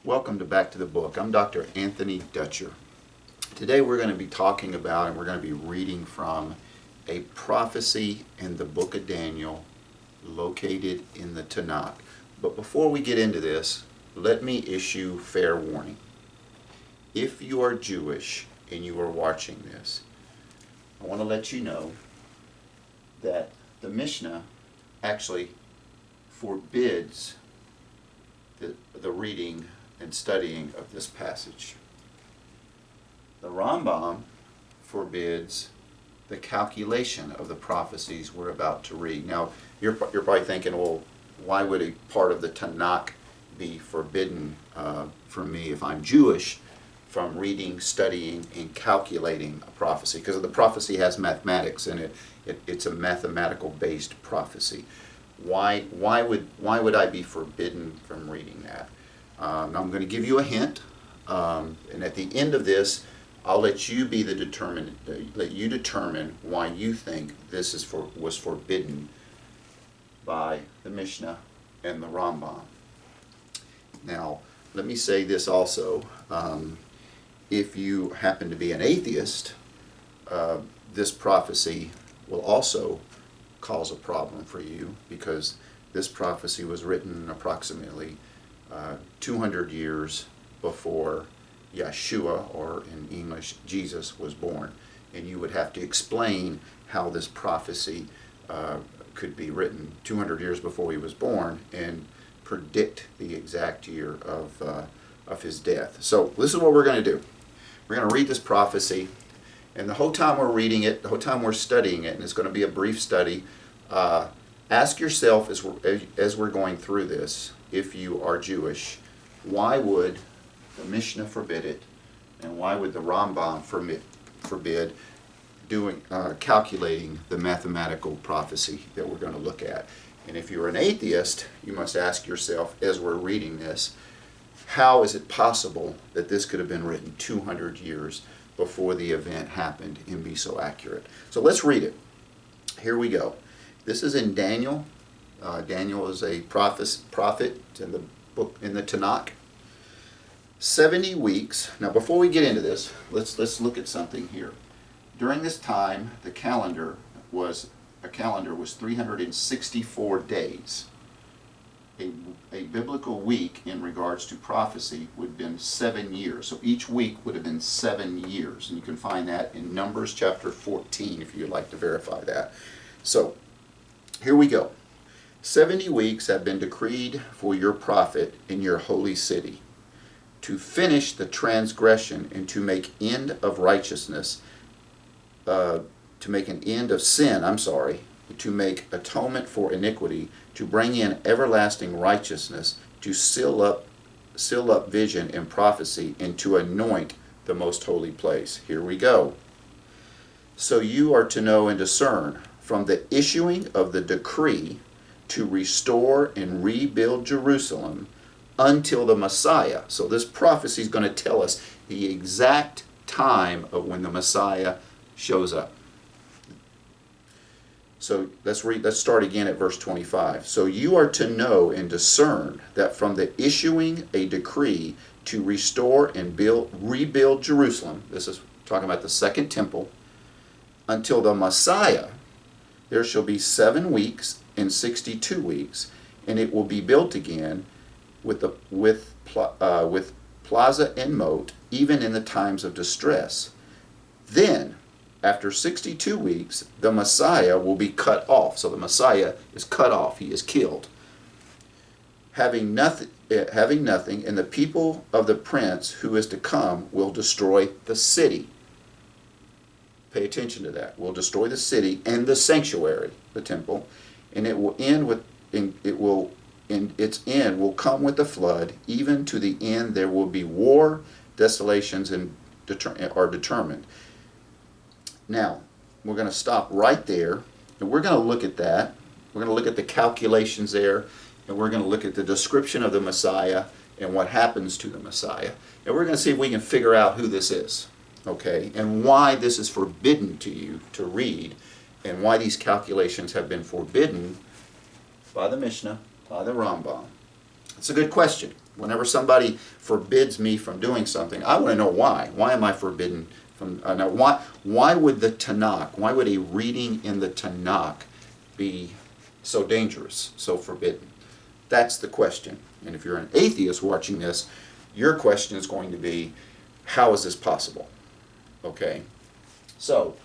Welcome to Back to the Book. I'm Dr. Anthony Dutcher. Today we're going to be talking about and we're going to be reading from a prophecy in the book of Daniel located in the Tanakh. But before we get into this, let me issue fair warning. If you are Jewish and you are watching this, I want to let you know that the Mishnah actually forbids the reading and studying of this passage. The Rambam forbids the calculation of the prophecies we're about to read. Now, you're probably thinking, well, why would a part of the Tanakh be forbidden from me if I'm Jewish from reading, studying, and calculating a prophecy? Because the prophecy has mathematics in it. It's a mathematical-based prophecy. Why would I be forbidden from reading that? Now I'm going to give you a hint, and at the end of this, I'll let you be let you determine why you think this was forbidden by the Mishnah and the Rambam. Now, let me say this also. If you happen to be an atheist, this prophecy will also cause a problem for you, because this prophecy was written approximately 200 years before Yeshua, or in English, Jesus, was born. And you would have to explain how this prophecy could be written 200 years before he was born and predict the exact year of his death. So this is what we're going to do. We're going to read this prophecy, and the whole time we're reading it, the whole time we're studying it, and it's going to be a brief study, ask yourself as we're going through this, if you are Jewish, why would the Mishnah forbid it, and why would the Rambam forbid calculating the mathematical prophecy that we're going to look at? And if you're an atheist, you must ask yourself, as we're reading this, how is it possible that this could have been written 200 years before the event happened and be so accurate? So let's read it. Here we go. This is in Daniel. Daniel is a prophet in the book, in the Tanakh. 70 weeks. Now, before we get into this, let's look at something here. During this time, the calendar was 364 days. A biblical week in regards to prophecy would have been 7 years. So each week would have been 7 years. And you can find that in Numbers chapter 14 if you'd like to verify that. So here we go. 70 weeks have been decreed for your prophet in your holy city, to finish the transgression and to make end of righteousness, to make an end of sin, to make atonement for iniquity, to bring in everlasting righteousness, to seal up vision and prophecy, and to anoint the most holy place. Here we go. So you are to know and discern from the issuing of the decree to restore and rebuild Jerusalem until the Messiah. So this prophecy is going to tell us the exact time of when the Messiah shows up. So let's start again at verse 25. So you are to know and discern that from the issuing a decree to restore and rebuild Jerusalem, this is talking about the second temple, until the Messiah, there shall be 7 weeks and 62 weeks, and it will be built again with plaza and moat, even in the times of distress. Then, after 62 weeks, the Messiah will be cut off. So the Messiah is cut off. He is killed. Having nothing, and the people of the prince who is to come will destroy the city. Pay attention to that. Will destroy the city and the sanctuary, the temple, and it will end with, in its end will come with the flood. Even to the end there will be war, desolations, are determined. Now, we're going to stop right there, and we're going to look at that. We're going to look at the calculations there, and we're going to look at the description of the Messiah and what happens to the Messiah. And we're going to see if we can figure out who this is, okay, and why this is forbidden to you to read, and why these calculations have been forbidden by the Mishnah, by the Rambam. It's a good question. Whenever somebody forbids me from doing something, I want to know why. Why am I forbidden from? Now, why would the Tanakh? Why would a reading in the Tanakh be so dangerous, so forbidden? That's the question. And if you're an atheist watching this, your question is going to be, how is this possible? Okay. So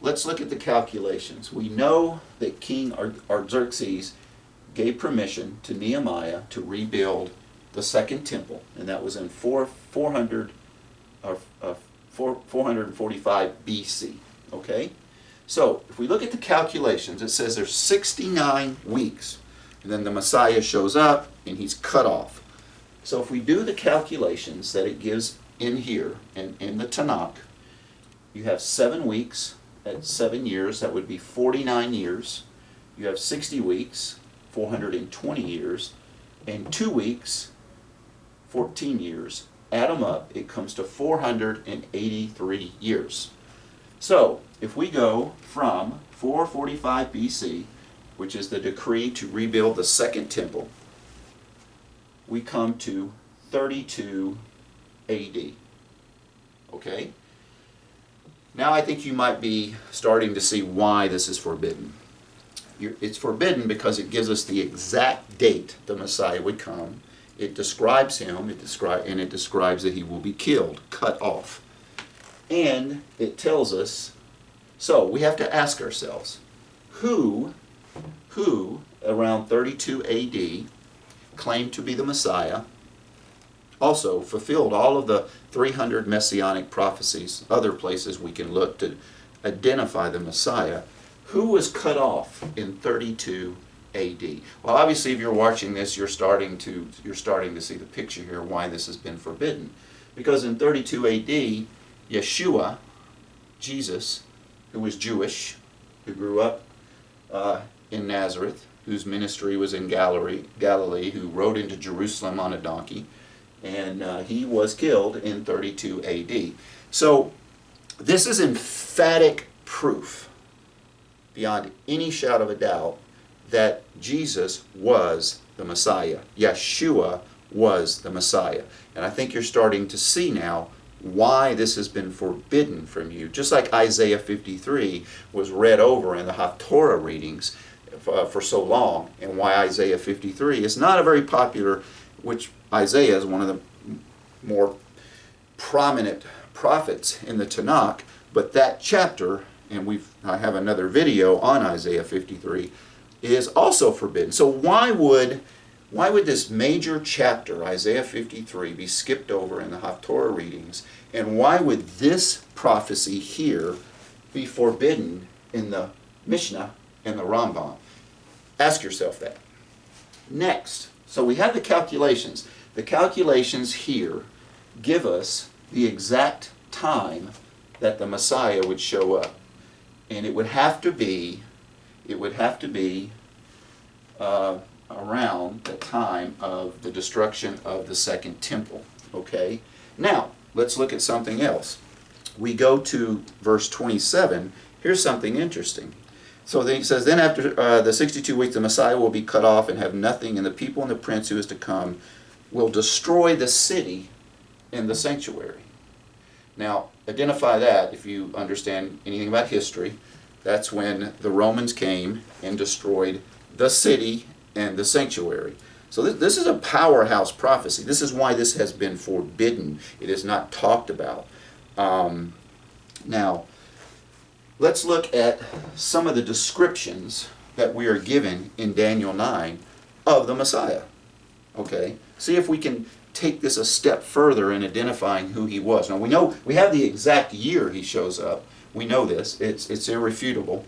let's look at the calculations. We know that King Artaxerxes gave permission to Nehemiah to rebuild the second temple, and that was in 445 BC. Okay? So if we look at the calculations, it says there's 69 weeks, and then the Messiah shows up and he's cut off. So if we do the calculations that it gives in here, in the Tanakh, you have 7 weeks at 7 years, that would be 49 years. You have 60 weeks, 420 years, and 2 weeks, 14 years. Add them up, it comes to 483 years. So, if we go from 445 BC, which is the decree to rebuild the second temple, we come to 32 AD. Okay? Now I think you might be starting to see why this is forbidden. It's forbidden because it gives us the exact date the Messiah would come. It describes him, and it describes that he will be killed, cut off. And it tells us, so we have to ask ourselves, who around 32 AD claimed to be the Messiah, also fulfilled all of the 300 Messianic prophecies, other places we can look to identify the Messiah. Who was cut off in 32 AD? Well, obviously, if you're watching this, you're starting to see the picture here why this has been forbidden. Because in 32 AD, Yeshua, Jesus, who was Jewish, who grew up in Nazareth, whose ministry was in Galilee, who rode into Jerusalem on a donkey, and he was killed in 32 AD. So this is emphatic proof, beyond any shadow of a doubt, that Jesus was the Messiah. Yeshua was the Messiah. And I think you're starting to see now why this has been forbidden from you. Just like Isaiah 53 was read over in the Haftorah readings for so long, and why Isaiah 53 is not a very popular, which Isaiah is one of the more prominent prophets in the Tanakh, but that chapter, and I have another video on Isaiah 53, is also forbidden. So why would this major chapter, Isaiah 53, be skipped over in the Haftorah readings, and why would this prophecy here be forbidden in the Mishnah and the Rambam? Ask yourself that. Next, so we have the calculations. The calculations here give us the exact time that the Messiah would show up. And it would have to be around the time of the destruction of the second temple. Okay? Now, let's look at something else. We go to verse 27. Here's something interesting. So then he says, then after the 62 weeks, the Messiah will be cut off and have nothing, and the people and the prince who is to come will destroy the city and the sanctuary. Now, identify that if you understand anything about history. That's when the Romans came and destroyed the city and the sanctuary. So this is a powerhouse prophecy. This is why this has been forbidden. It is not talked about. Now, let's look at some of the descriptions that we are given in Daniel 9 of the Messiah. Okay? See if we can take this a step further in identifying who he was. Now, we have the exact year he shows up. We know this. It's irrefutable.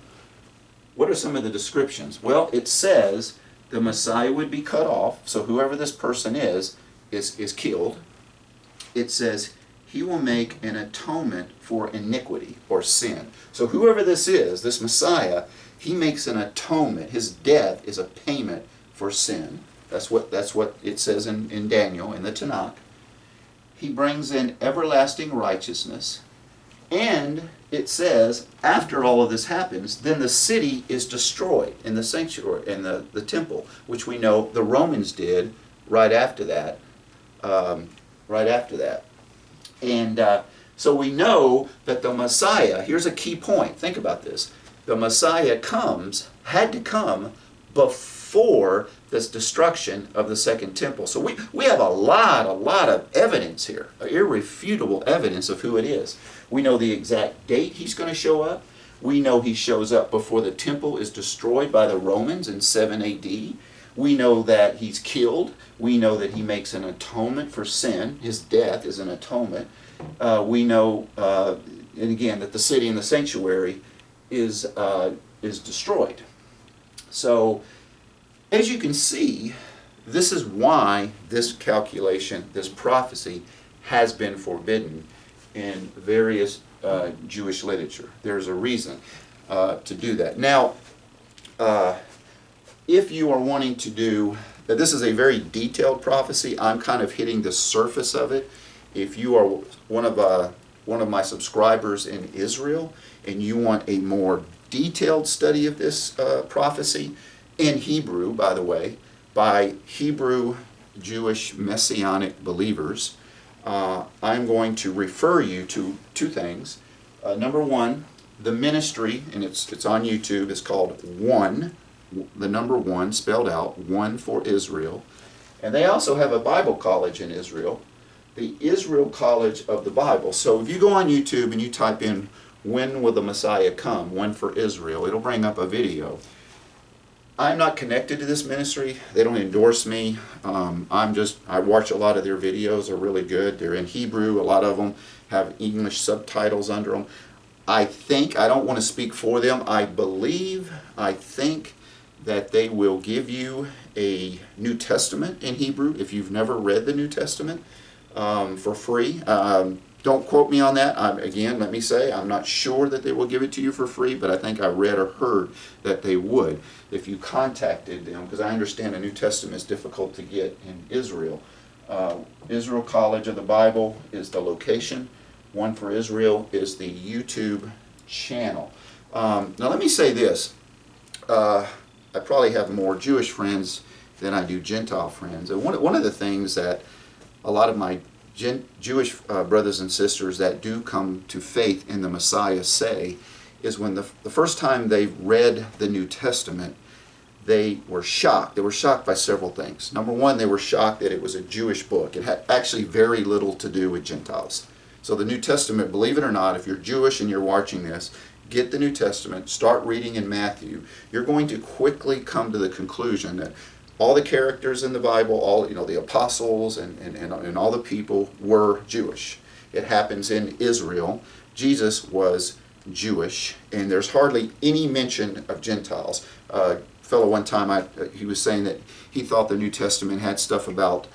What are some of the descriptions? Well, it says the Messiah would be cut off, so whoever this person is killed. It says he will make an atonement for iniquity or sin. So whoever this is, this Messiah, he makes an atonement. His death is a payment for sin. That's what it says in Daniel, in the Tanakh. He brings in everlasting righteousness. And it says, after all of this happens, then the city is destroyed in the sanctuary, in the temple, which we know the Romans did right after that. right after that. And so we know that the Messiah, here's a key point, think about this. The Messiah had to come before this destruction of the second temple. So we have a lot of evidence here, irrefutable evidence of who it is. We know the exact date he's going to show up. We know he shows up before the temple is destroyed by the Romans in 7 AD. We know that he's killed. We know that he makes an atonement for sin. His death is an atonement. We know, and again, that the city and the sanctuary is destroyed. So, as you can see, this is why this calculation, this prophecy, has been forbidden in various Jewish literature. There's a reason to do that. Now, if you are wanting to do, this is a very detailed prophecy. I'm kind of hitting the surface of it. If you are one of my subscribers in Israel and you want a more detailed study of this prophecy, in Hebrew, by the way, by Hebrew Jewish Messianic believers, I'm going to refer you to two things. Number one, the ministry, and it's on YouTube, is called One, the number one spelled out, One for Israel. And they also have a Bible college in Israel, the Israel College of the Bible. So if you go on YouTube and you type in, when will the Messiah come, One for Israel, it'll bring up a video. I'm not connected to this ministry. They don't endorse me. I watch a lot of their videos. They're really good. They're in Hebrew. A lot of them have English subtitles under them. I don't want to speak for them. I think that they will give you a New Testament in Hebrew if you've never read the New Testament for free. Don't quote me on that. Again, let me say, I'm not sure that they will give it to you for free, but I think I read or heard that they would if you contacted them, because I understand a New Testament is difficult to get in Israel. Israel College of the Bible is the location. One for Israel is the YouTube channel. Now let me say this. I probably have more Jewish friends than I do Gentile friends. And one of the things that a lot of my Jewish brothers and sisters that do come to faith in the Messiah say is when the first time they read the New Testament, they were shocked. They were shocked by several things. Number one, they were shocked that it was a Jewish book. It had actually very little to do with Gentiles. So the New Testament, believe it or not, if you're Jewish and you're watching this, get the New Testament, start reading in Matthew. You're going to quickly come to the conclusion that all the characters in the Bible, all the apostles and all the people were Jewish. It happens in Israel. Jesus was Jewish, and there's hardly any mention of Gentiles. A fellow one time, he was saying that he thought the New Testament had stuff about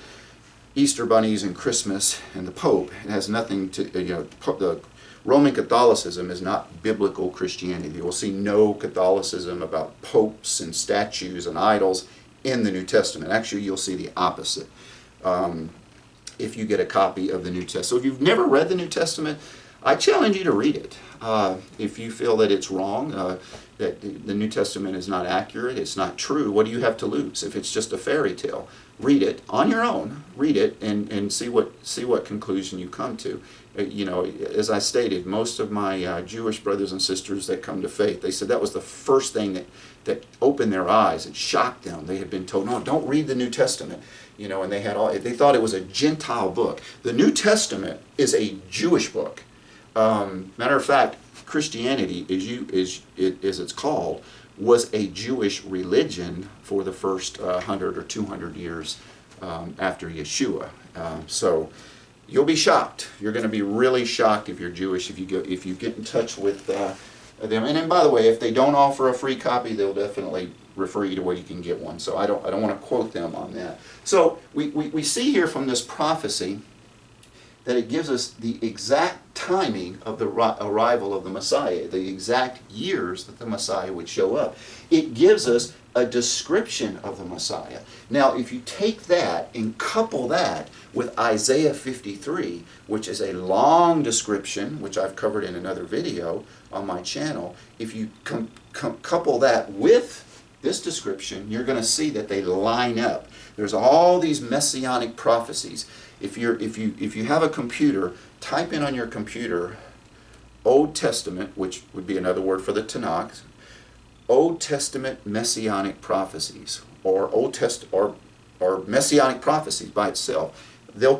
Easter bunnies and Christmas and the Pope. It has nothing to, the Roman Catholicism is not biblical Christianity. You will see no Catholicism about popes and statues and idols in the New Testament. Actually, you'll see the opposite if you get a copy of the New Testament. So if you've never read the New Testament, I challenge you to read it. If you feel that it's wrong, that the New Testament is not accurate, it's not true, what do you have to lose? If it's just a fairy tale, read it on your own. Read it and see what conclusion you come to. As I stated, most of my Jewish brothers and sisters that come to faith, they said that was the first thing that opened their eyes. It shocked them. They had been told, no, don't read the New Testament. And they thought it was a Gentile book. The New Testament is a Jewish book. Matter of fact, Christianity, as it's called, was a Jewish religion for the first 100 or 200 years after Yeshua. So you'll be shocked. You're going to be really shocked if you're Jewish if you get in touch with them. And then, by the way, if they don't offer a free copy, they'll definitely refer you to where you can get one. So I don't want to quote them on that. So we see here from this prophecy that it gives us the exact timing of the arrival of the Messiah, the exact years that the Messiah would show up. It gives us a description of the Messiah. Now, if you take that and couple that with Isaiah 53, which is a long description, which I've covered in another video on my channel, if you couple that with this description, you're going to see that they line up. There's all these messianic prophecies. If you have a computer, type in on your computer Old Testament, which would be another word for the Tanakh, Old Testament Messianic prophecies, or or Messianic prophecies by itself.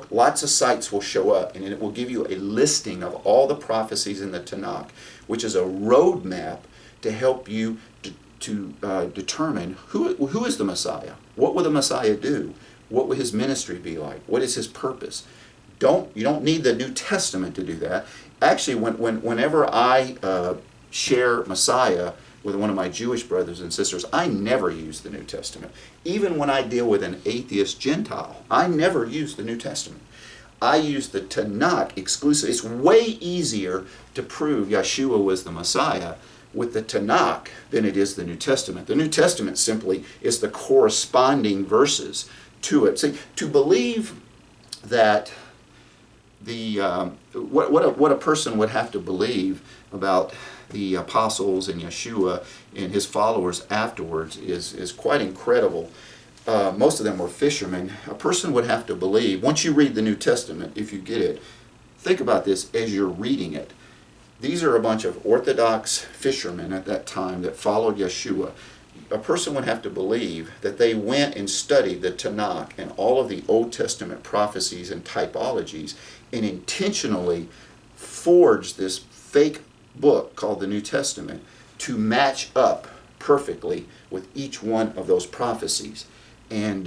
Lots of sites will show up, and it will give you a listing of all the prophecies in the Tanakh, which is a roadmap to help you to determine who is the Messiah. What will the Messiah do? What will his ministry be like? What is his purpose? You don't need the New Testament to do that. Actually, whenever I share Messiah with one of my Jewish brothers and sisters, I never use the New Testament. Even when I deal with an atheist Gentile, I never use the New Testament. I use the Tanakh exclusively. It's way easier to prove Yeshua was the Messiah with the Tanakh than it is the New Testament. The New Testament simply is the corresponding verses to it. See, to believe that what a person would have to believe about the apostles and Yeshua and his followers afterwards is quite incredible. Most of them were fishermen. A person would have to believe, once you read the New Testament, if you get it, think about this as you're reading it. These are a bunch of Orthodox fishermen at that time that followed Yeshua. A person would have to believe that they went and studied the Tanakh and all of the Old Testament prophecies and typologies and intentionally forged this fake book called the New Testament to match up perfectly with each one of those prophecies. And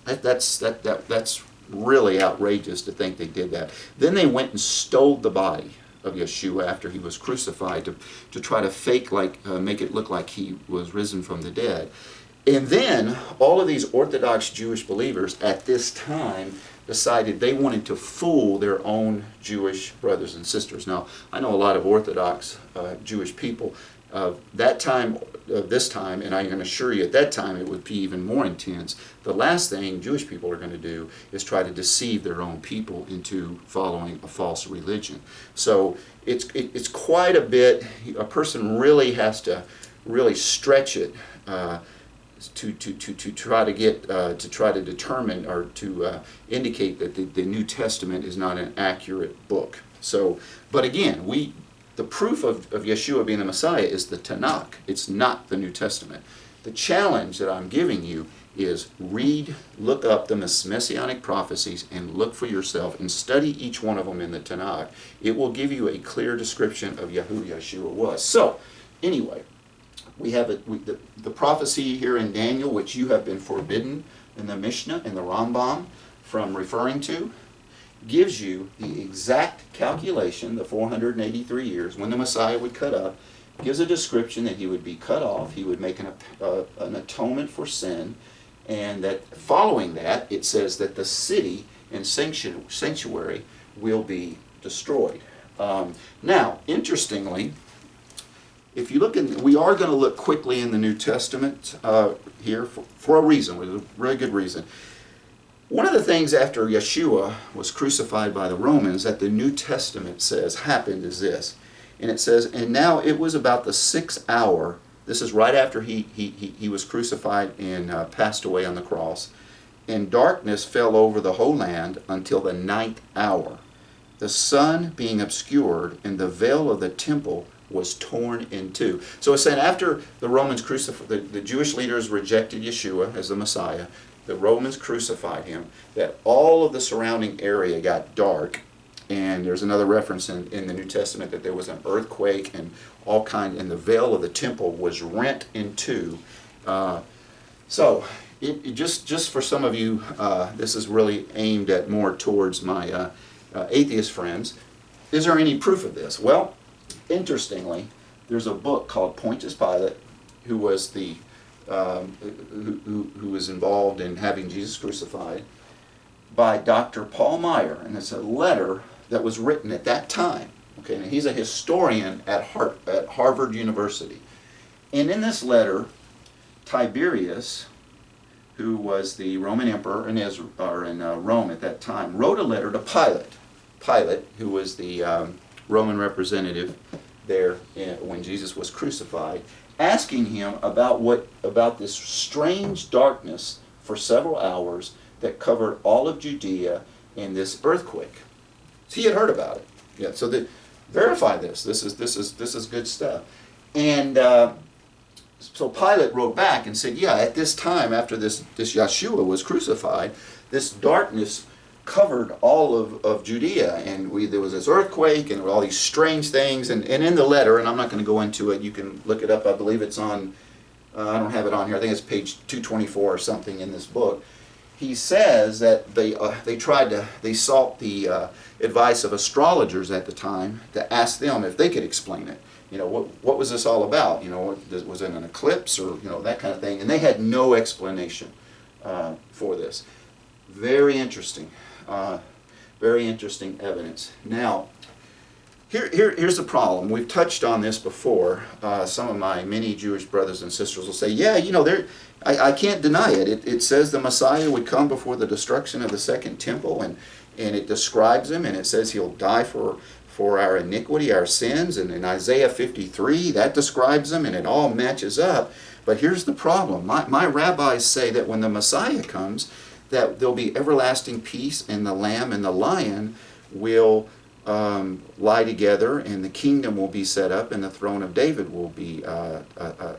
that's really outrageous to think they did that. Then they went and stole the body of Yeshua after he was crucified to try to fake make it look like he was risen from the dead. And then all of these Orthodox Jewish believers at this time decided they wanted to fool their own Jewish brothers and sisters. Now, I know a lot of Orthodox Jewish people of that time, this time, and I can assure you at that time it would be even more intense. The last thing Jewish people are going to do is try to deceive their own people into following a false religion. So it's quite a bit. A person really has to really stretch it to try to get to determine or to indicate that the New Testament is not an accurate book. So, but again, the proof of Yeshua being the Messiah is the Tanakh. It's not the New Testament. The challenge that I'm giving you is look up the Messianic prophecies and look for yourself and study each one of them in the Tanakh. It will give you a clear description of who Yeshua was. So, anyway, we have the prophecy here in Daniel, which you have been forbidden in the Mishnah and the Rambam from referring to, gives you the exact calculation, the 483 years, when the Messiah would cut up, gives a description that he would be cut off, he would make an atonement for sin, and that following that, it says that the city and sanctuary will be destroyed. Now, interestingly, if you look we are going to look quickly in the New Testament here for a reason, with a very good reason. One of the things after Yeshua was crucified by the Romans that the New Testament says happened is this. And it says, and now it was about the 6th hour. This is right after he was crucified and passed away on the cross. And darkness fell over the whole land until the 9th hour. The sun being obscured and the veil of the temple was torn in two. So it's saying after the Romans crucified, the Jewish leaders rejected Yeshua as the Messiah. The Romans crucified him, that all of the surrounding area got dark, and there's another reference in the New Testament that there was an earthquake and and the veil of the temple was rent in two. So just for some of you, this is really aimed at more towards my atheist friends. Is there any proof of this? Well, interestingly, there's a book called Pontius Pilate, who was who was involved in having Jesus crucified, by Dr. Paul Meyer, and it's a letter that was written at that time. Okay, and he's a historian at Harvard University, and in this letter, Tiberius, who was the Roman emperor in Rome at that time, wrote a letter to Pilate. Pilate, who was the Roman representative there when Jesus was crucified, asking him about this strange darkness for several hours that covered all of Judea and this earthquake. So he had heard about it. Yeah. So verify this. This is good stuff. And so Pilate wrote back and said, yeah, at this time, after this Yeshua was crucified, this darkness covered all of Judea, and there was this earthquake and all these strange things, and in the letter, and I'm not going to go into it, you can look it up, I believe it's on, I don't have it on here, I think it's page 224 or something in this book. He says that they sought the advice of astrologers at the time to ask them if they could explain it. You know, what was this all about? You know, was it an eclipse or, you know, that kind of thing? And they had no explanation for this. Very interesting evidence. Now, here's the problem. We've touched on this before. Some of my many Jewish brothers and sisters will say, yeah, you know, I can't deny it. It says the Messiah would come before the destruction of the second temple, and it describes him, and it says he'll die for our iniquity, our sins, and in Isaiah 53, that describes him, and it all matches up. But here's the problem. My rabbis say that when the Messiah comes, that there'll be everlasting peace, and the lamb and the lion will lie together, and the kingdom will be set up, and the throne of David will be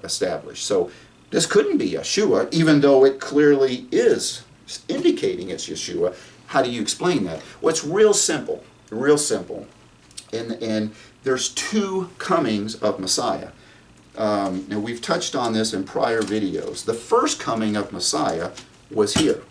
established. So this couldn't be Yeshua, even though it clearly is indicating it's Yeshua. How do you explain that? Well, it's real simple, real simple. And there's two comings of Messiah. Now we've touched on this in prior videos. The first coming of Messiah was here.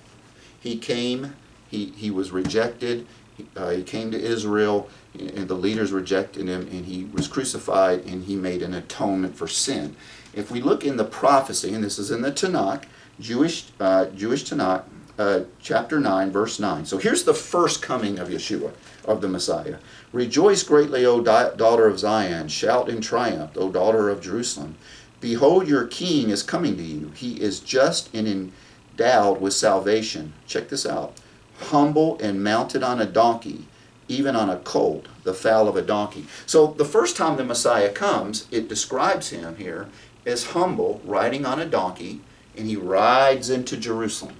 He came, he was rejected, he came to Israel, and the leaders rejected him, and he was crucified, and he made an atonement for sin. If we look in the prophecy, and this is in the Tanakh, Jewish Tanakh, chapter 9, verse 9. So here's the first coming of Yeshua, of the Messiah. Rejoice greatly, O daughter of Zion. Shout in triumph, O daughter of Jerusalem. Behold, your king is coming to you. He is just and endowed with salvation. Check this out. Humble and mounted on a donkey, even on a colt, the foal of a donkey. So the first time the Messiah comes, it describes him here as humble, riding on a donkey, and he rides into Jerusalem.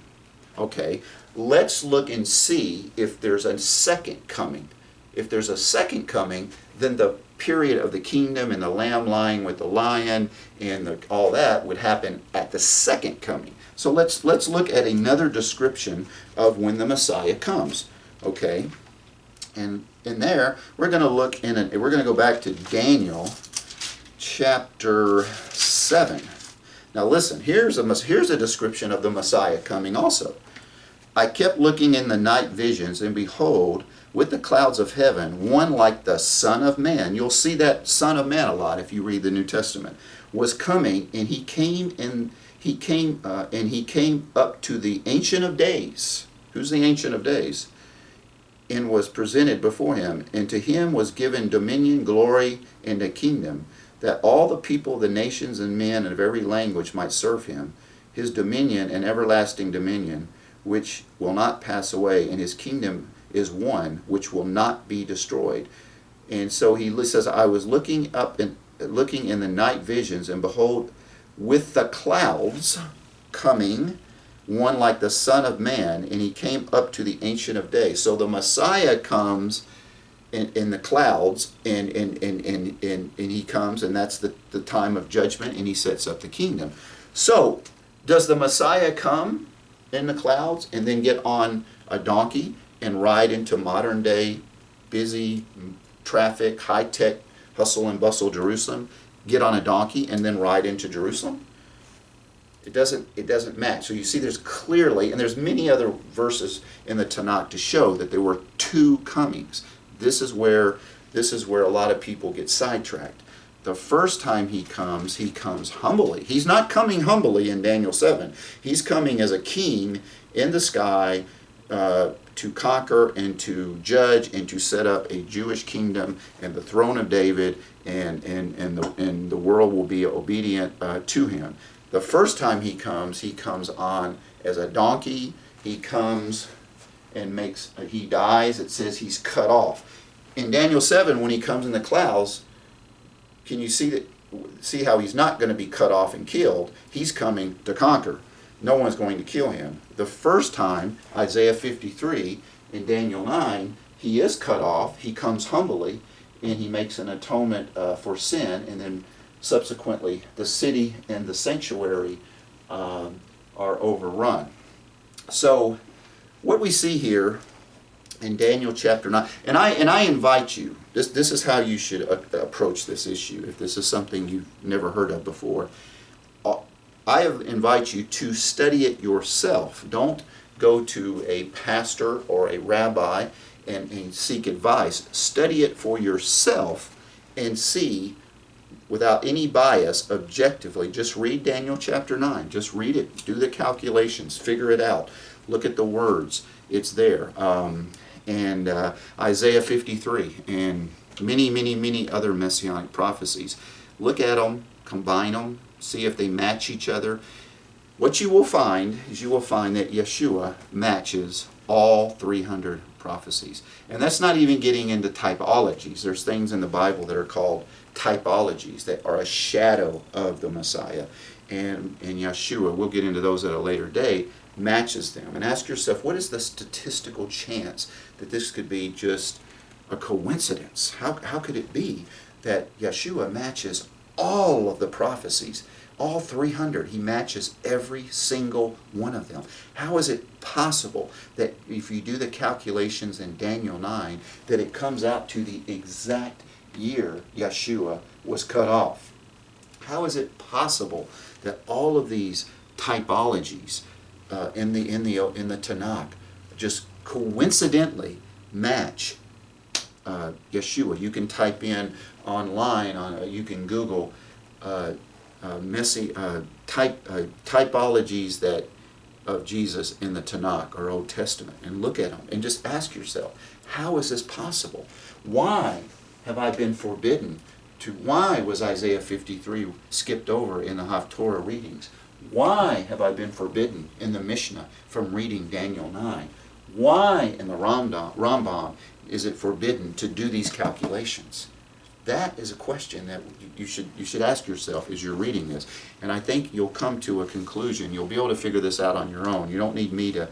Okay, let's look and see if there's a second coming. If there's a second coming, then the period of the kingdom and the lamb lying with the lion and all that would happen at the second coming. So let's look at another description of when the Messiah comes. Okay, and in there we're going to look we're going to go back to Daniel chapter 7. Now listen, here's a description of the Messiah coming also. I kept looking in the night visions, and behold, with the clouds of heaven, one like the Son of Man. You'll see that Son of Man a lot if you read the New Testament. Was coming, and he came up to the Ancient of Days. Who's the Ancient of Days? And was presented before him, and to him was given dominion, glory, and a kingdom, that all the people, the nations, and men of every language might serve him. His dominion, an everlasting dominion, which will not pass away, and his kingdom is one which will not be destroyed. And so he says, I was looking in the night visions, and behold, with the clouds coming, one like the Son of Man, and he came up to the Ancient of Days. So the Messiah comes in the clouds, and he comes, and that's the time of judgment, and he sets up the kingdom. So does the Messiah come in the clouds and then get on a donkey and ride into modern day busy traffic, high-tech hustle and bustle Jerusalem, get on a donkey and then ride into Jerusalem? It doesn't match. So you see there's clearly, and there's many other verses in the Tanakh to show that there were two comings. This is where a lot of people get sidetracked. The first time he comes humbly. He's not coming humbly in Daniel 7. He's coming as a king in the sky to conquer and to judge and to set up a Jewish kingdom and the throne of David, and the world will be obedient to him. The first time he comes on as a donkey. He comes and he dies. It says he's cut off. In Daniel 7, when he comes in the clouds, can you see how he's not going to be cut off and killed? He's coming to conquer. No one's going to kill him. The first time, Isaiah 53, in Daniel 9, he is cut off, he comes humbly, and he makes an atonement for sin, and then subsequently the city and the sanctuary are overrun. So what we see here in Daniel chapter 9, and I invite you, this is how you should approach this issue, if this is something you've never heard of before. I invite you to study it yourself. Don't go to a pastor or a rabbi and seek advice. Study it for yourself and see, without any bias, objectively. Just read Daniel chapter 9. Just read it. Do the calculations. Figure it out. Look at the words. It's there. And Isaiah 53 and many other Messianic prophecies. Look at them. Combine them. See if they match each other. What you will find is that Yeshua matches all 300 prophecies. And that's not even getting into typologies. There's things in the Bible that are called typologies that are a shadow of the Messiah. And Yeshua, we'll get into those at a later date, matches them. And ask yourself, what is the statistical chance that this could be just a coincidence? How could it be that Yeshua matches all of the prophecies? All 300, he matches every single one of them. How is it possible that if you do the calculations in Daniel 9, that it comes out to the exact year Yeshua was cut off? How is it possible that all of these typologies in the Tanakh just coincidentally match Yeshua? You can type in online, you can Google typologies that of Jesus in the Tanakh or Old Testament, and look at them and just ask yourself, how is this possible? Why have I been forbidden to? Why was Isaiah 53 skipped over in the Haftorah readings? Why have I been forbidden in the Mishnah from reading Daniel 9? Why in the Rambam is it forbidden to do these calculations? That is a question that you should ask yourself as you're reading this. And I think you'll come to a conclusion. You'll be able to figure this out on your own. You don't need me to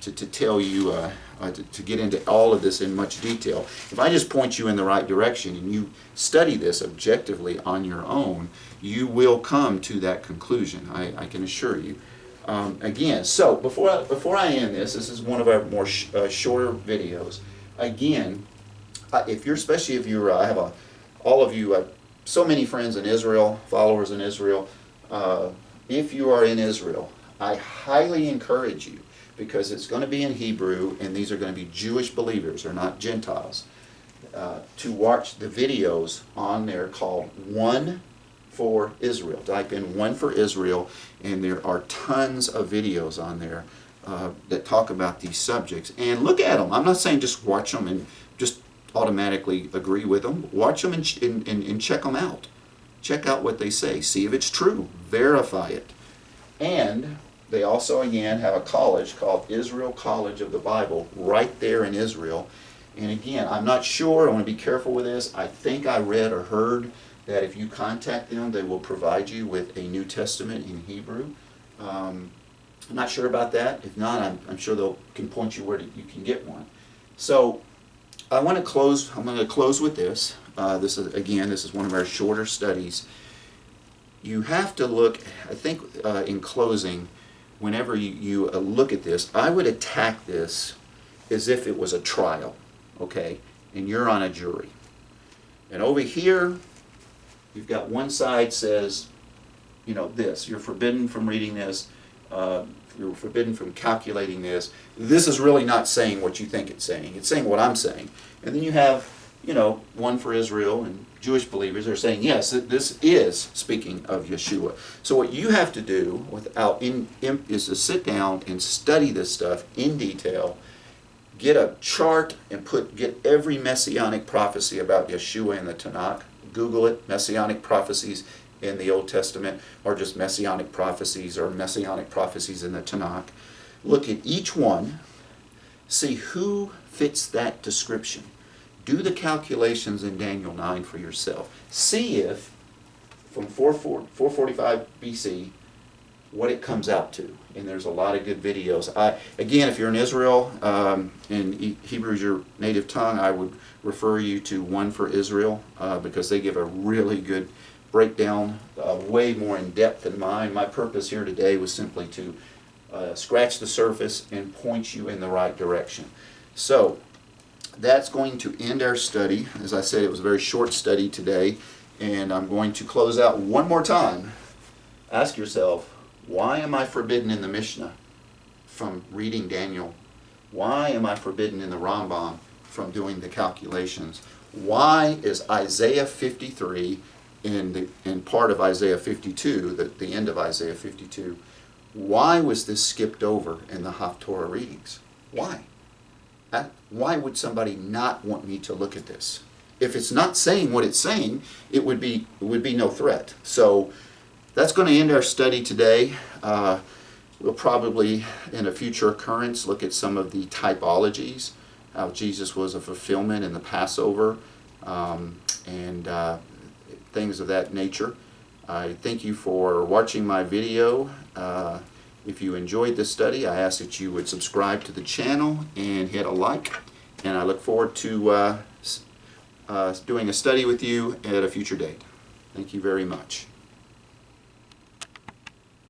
tell you, to get into all of this in much detail. If I just point you in the right direction and you study this objectively on your own, you will come to that conclusion. I can assure you. Again, so before I end this is one of our more shorter videos. Again, especially if you're, I have all of you, so many friends in Israel, followers in Israel. If you are in Israel, I highly encourage you, because it's going to be in Hebrew, and these are going to be Jewish believers, they're not Gentiles, to watch the videos on there called One for Israel. Type in One for Israel, and there are tons of videos on there that talk about these subjects. And look at them. I'm not saying just watch them and just automatically agree with them. Watch them and check them out. Check out what they say. See if it's true. Verify it. And they also, again, have a college called Israel College of the Bible right there in Israel. And again, I'm not sure. I want to be careful with this. I think I read or heard that if you contact them, they will provide you with a New Testament in Hebrew. I'm not sure about that. If not, I'm sure they can point you where you can get one. So I'm going to close with this. This is one of our shorter studies. You have to look, I think, in closing, whenever you look at this, I would attack this as if it was a trial, okay? And you're on a jury. And over here, you've got one side says, this, you're forbidden from reading this, you're forbidden from calculating this. This is really not saying what you think it's saying. It's saying what I'm saying. And then you have, One for Israel and Jewish believers are saying, yes, this is speaking of Yeshua. So what you have to do is to sit down and study this stuff in detail, get a chart and get every Messianic prophecy about Yeshua in the Tanakh. Google it, Messianic prophecies in the Old Testament, or just Messianic prophecies in the Tanakh. Look at each one, see who fits that description. Do the calculations in Daniel 9 for yourself. See if from 445 BC what it comes out to. And there's a lot of good videos. Again, if you're in Israel and Hebrew is your native tongue, I would refer you to One for Israel because they give a really good breakdown, way more in depth than mine. My purpose here today was simply to scratch the surface and point you in the right direction. So that's going to end our study. As I said, it was a very short study today, and I'm going to close out one more time. Ask yourself, why am I forbidden in the Mishnah from reading Daniel? Why am I forbidden in the Rambam from doing the calculations? Why is Isaiah 53 in part of Isaiah 52, the end of Isaiah 52, why was this skipped over in the Haftorah readings? Why? Why would somebody not want me to look at this? If it's not saying what it's saying, it would be no threat. So that's going to end our study today. We'll probably, in a future occurrence, look at some of the typologies, how Jesus was a fulfillment in the Passover, and things of that nature. I thank you for watching my video. If you enjoyed this study, I ask that you would subscribe to the channel and hit a like. And I look forward to doing a study with you at a future date. Thank you very much.